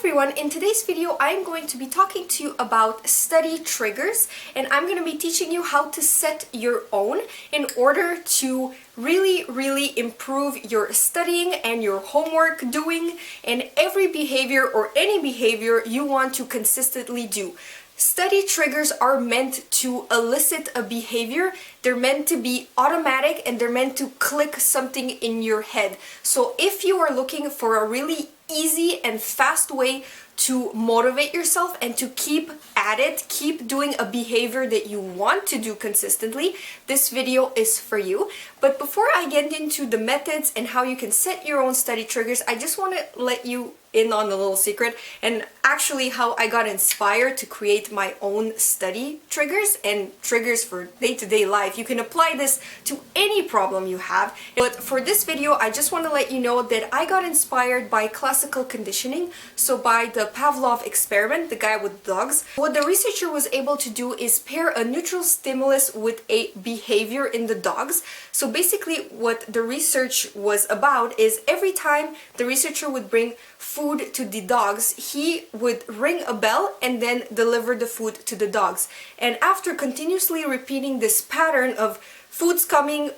everyone, in today's video I'm going to be talking to you about study triggers, and I'm going to be teaching you how to set your own in order to really improve your studying and your homework doing and every behavior or any behavior you want to consistently do. Study triggers are meant to elicit a behavior. They're meant to be automatic and they're meant to click something in your head. So if you are looking for a really easy and fast way to motivate yourself and to keep at it, keep doing a behavior that you want to do consistently, this video is for you. But before I get into the methods and how you can set your own study triggers, I just want to let you in on a little secret and actually how I got inspired to create my own study triggers and triggers for day-to-day life. You can apply this to any problem you have, but for this video I just want to let you know that I got inspired by classical conditioning, so by the Pavlov experiment, the guy with dogs. What the researcher was able to do is pair a neutral stimulus with a behavior in the dogs. So basically what the research was about is every time the researcher would bring food to the dogs, he would ring a bell and then deliver the food to the dogs. And after continuously repeating this pattern of food's coming,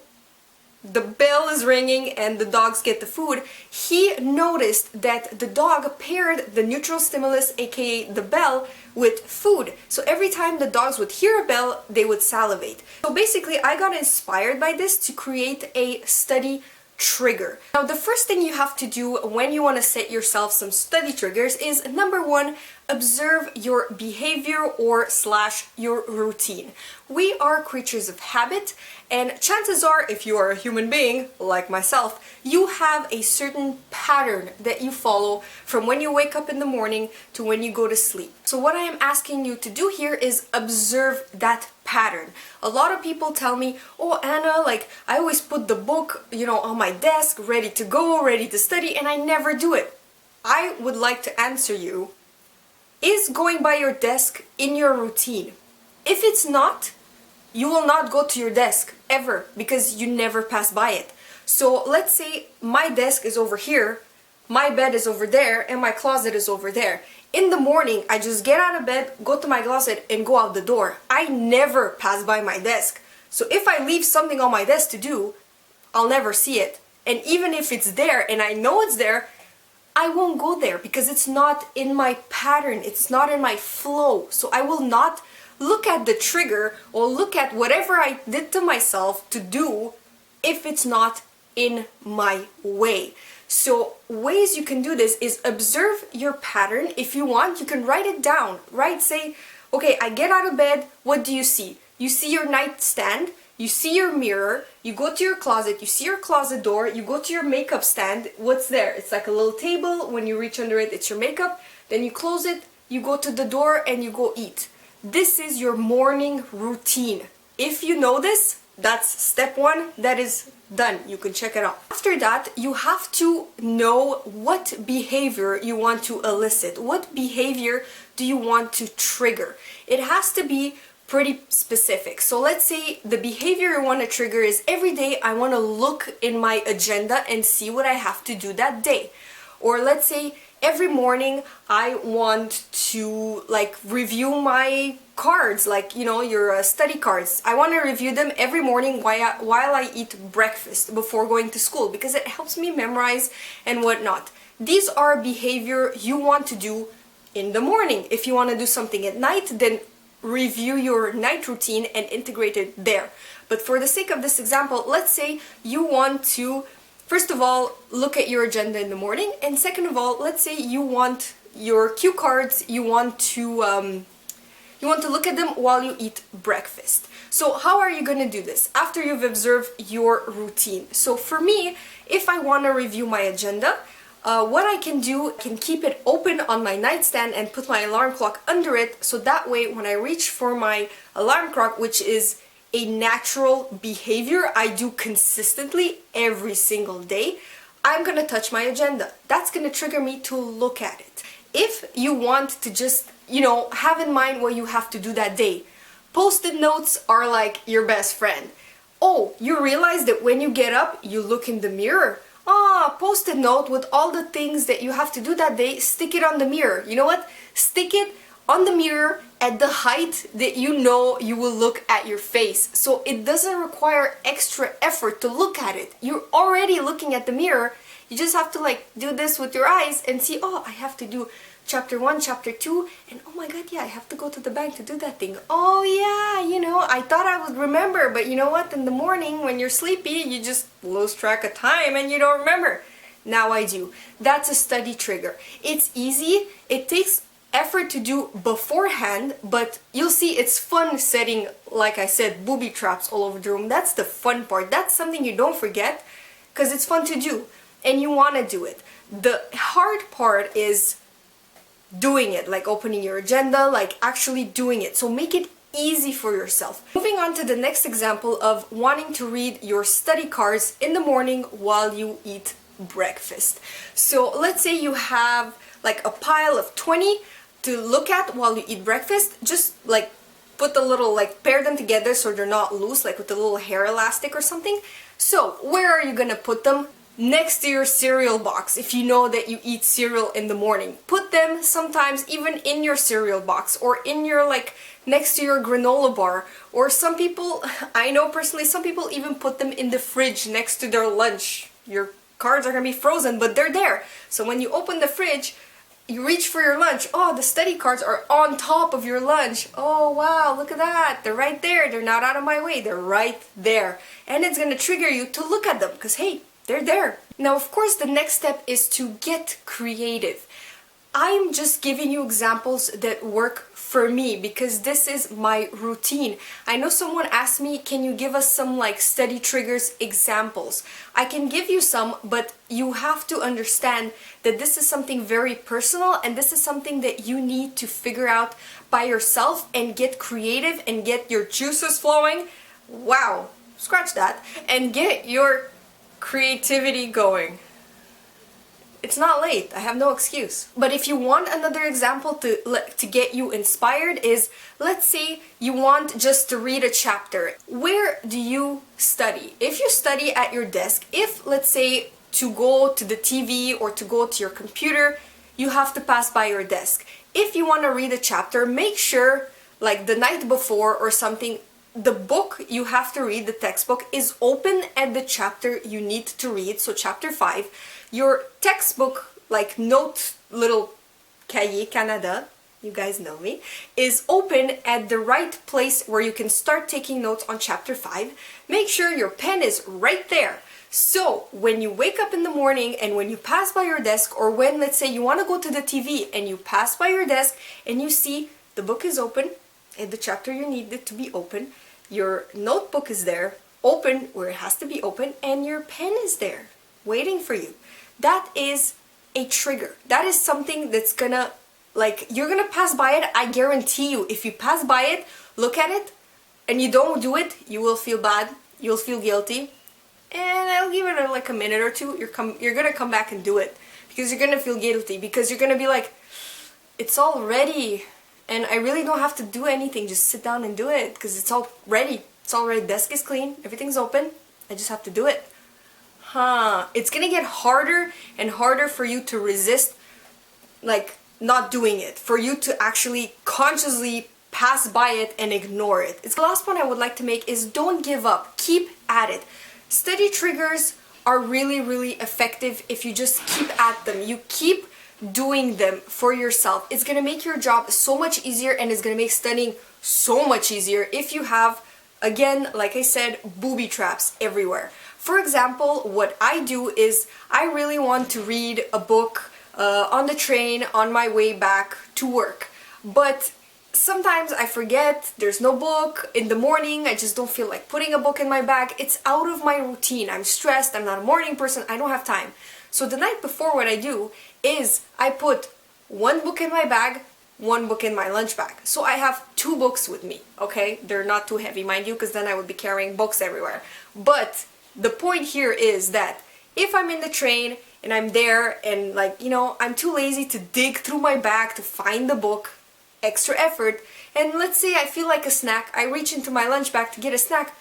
the bell is ringing, and the dogs get the food, he noticed that the dog paired the neutral stimulus, aka the bell, with food. So every time the dogs would hear a bell, they would salivate. So basically I got inspired by this to create a study trigger. Now the first thing you have to do when you want to set yourself some study triggers is, number one, observe your behavior or / your routine. We are creatures of habit, and chances are, if you are a human being like myself, you have a certain pattern that you follow from when you wake up in the morning to when you go to sleep. So what I am asking you to do here is observe that pattern. A lot of people tell me, oh Anna, like I always put the book, on my desk, ready to go, ready to study, and I never do it. I would like to answer you, is going by your desk in your routine? If it's not, you will not go to your desk ever because you never pass by it. So let's say my desk is over here, my bed is over there, and my closet is over there. In the morning, I just get out of bed, go to my closet, and go out the door. I never pass by my desk. So if I leave something on my desk to do, I'll never see it. And even if it's there and I know it's there, I won't go there because it's not in my pattern, it's not in my flow. So I will not look at the trigger or look at whatever I did to myself to do if it's not in my way. So ways you can do this is observe your pattern. If you want, you can write it down, right? Say, okay, I get out of bed, what do you see? You see your nightstand, you see your mirror, you go to your closet, you see your closet door, you go to your makeup stand, what's there? It's like a little table, when you reach under it, it's your makeup, then you close it, you go to the door and you go eat. This is your morning routine. If you know this, that's step one, that is done. You can check it out. After that, you have to know what behavior you want to elicit. What behavior do you want to trigger? It has to be pretty specific. So let's say the behavior you want to trigger is every day I want to look in my agenda and see what I have to do that day. Or let's say every morning I want to review my cards, your study cards. I want to review them every morning while I eat breakfast before going to school because it helps me memorize and whatnot. These are behavior you want to do in the morning. If you want to do something at night, then review your night routine and integrate it there. But for the sake of this example, let's say you want to, first of all, look at your agenda in the morning, and second of all, let's say you want your cue cards, you want to look at them while you eat breakfast. So how are you going to do this after you've observed your routine? So for me, if I want to review my agenda, what I can do, I can keep it open on my nightstand and put my alarm clock under it, so that way when I reach for my alarm clock, which is a natural behavior I do consistently every single day, I'm gonna touch my agenda. That's gonna trigger me to look at it. If you want to just, have in mind what you have to do that day, post-it notes are like your best friend. Oh, you realize that when you get up, you look in the mirror? Post-it note with all the things that you have to do that day, stick it on the mirror. You know what? Stick it on the mirror at the height that you know you will look at your face. So it doesn't require extra effort to look at it. You're already looking at the mirror. You just have to like do this with your eyes and see, oh, I have to do chapter 1, chapter 2, and oh my god, yeah, I have to go to the bank to do that thing. Oh yeah, you know, I thought I would remember, but you know what? In the morning when you're sleepy, you just lose track of time and you don't remember. Now I do. That's a study trigger. It's easy. It takes effort to do beforehand, but you'll see it's fun setting, like I said, booby traps all over the room. That's the fun part. That's something you don't forget because it's fun to do and you want to do it. The hard part is doing it, like opening your agenda, like actually doing it. So make it easy for yourself. Moving on to the next example of wanting to read your study cards in the morning while you eat breakfast. So let's say you have like a pile of 20 to look at while you eat breakfast. Just like put a little, like pair them together so they're not loose, like with a little hair elastic or something. So where are you gonna put them? Next to your cereal box. If you know that you eat cereal in the morning, put them sometimes even in your cereal box or in your like next to your granola bar. Or some people, I know personally, some people even put them in the fridge next to their lunch. Your cards are gonna be frozen, but they're there. So when you open the fridge, you reach for your lunch. Oh, the study cards are on top of your lunch. Oh wow, look at that. They're right there. They're not out of my way. They're right there. And it's gonna trigger you to look at them because hey, they're there. Now, of course, the next step is to get creative. I'm just giving you examples that work for me because this is my routine. I know someone asked me, can you give us some like study triggers examples? I can give you some, but you have to understand that this is something very personal and this is something that you need to figure out by yourself and get creative and get your juices flowing. Wow, scratch that. And get your creativity going. It's not late. I have no excuse. But if you want another example to get you inspired is, let's say you want just to read a chapter. Where do you study? If you study at your desk, if let's say to go to the TV or to go to your computer, you have to pass by your desk. If you want to read a chapter, make sure like the night before or something, the book you have to read, the textbook, is open at the chapter you need to read, so chapter 5. Your textbook, like note little A.K.A. Canada, you guys know me, is open at the right place where you can start taking notes on chapter 5. Make sure your pen is right there. So when you wake up in the morning and when you pass by your desk, or when let's say you want to go to the TV and you pass by your desk and you see the book is open at the chapter you need it to be open, your notebook is there, open where it has to be open, and your pen is there, waiting for you. That is a trigger. That is something that's gonna, like, you're gonna pass by it, I guarantee you. If you pass by it, look at it, and you don't do it, you will feel bad, you'll feel guilty, and I'll give it like a minute or two, you're gonna come back and do it, because you're gonna feel guilty, because you're gonna be like, it's all ready, and I really don't have to do anything, just sit down and do it, because it's all ready. It's all ready, desk is clean, everything's open, I just have to do it. It's gonna get harder and harder for you to resist, like, not doing it, for you to actually consciously pass by it and ignore it. It's the last point I would like to make is don't give up, keep at it. Study triggers are really, really effective if you just keep at them. You keep doing them for yourself. It's gonna make your job so much easier, and it's gonna make studying so much easier if you have, again, like I said, booby traps everywhere. For example, what I do is I really want to read a book on the train on my way back to work, but sometimes I forget, there's no book in the morning, I just don't feel like putting a book in my bag. It's out of my routine. I'm stressed, I'm not a morning person, I don't have time. So the night before, what I do is I put one book in my bag, one book in my lunch bag. So I have 2 books with me, okay? They're not too heavy, mind you, because then I would be carrying books everywhere. But the point here is that if I'm in the train and I'm there and, like, you know, I'm too lazy to dig through my bag to find the book, extra effort, and let's say I feel like a snack, I reach into my lunch bag to get a snack,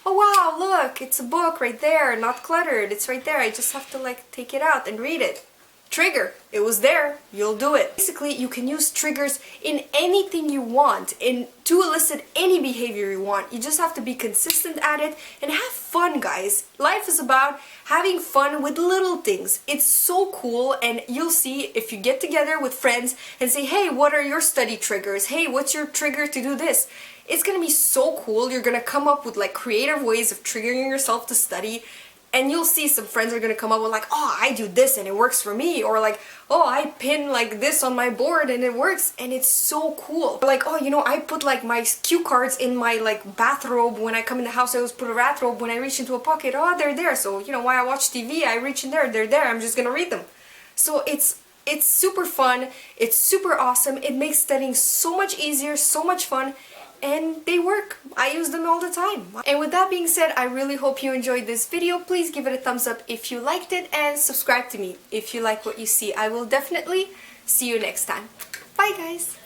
oh wow, look, it's a book right there, not cluttered, it's right there, I just have to like take it out and read it. Trigger, it was there, you'll do it. Basically, you can use triggers in anything you want and to elicit any behavior you want. You just have to be consistent at it and have fun, guys. Life is about having fun with little things. It's so cool, and you'll see if you get together with friends and say, hey, what are your study triggers? Hey, what's your trigger to do this? It's gonna be so cool. You're gonna come up with like creative ways of triggering yourself to study. And you'll see some friends are gonna come up with like, oh, I do this and it works for me, or like, oh, I pin like this on my board and it works, and it's so cool. Or like, oh, you know, I put like my cue cards in my like bathrobe. When I come in the house, I always put a bathrobe. When I reach into a pocket, oh, they're there. So you know, while I watch TV, I reach in there, they're there. I'm just gonna read them. So it's super fun. It's super awesome. It makes studying so much easier, so much fun. And they work. I use them all the time. And with that being said, I really hope you enjoyed this video. Please give it a thumbs up if you liked it, and subscribe to me if you like what you see. I will definitely see you next time. Bye guys!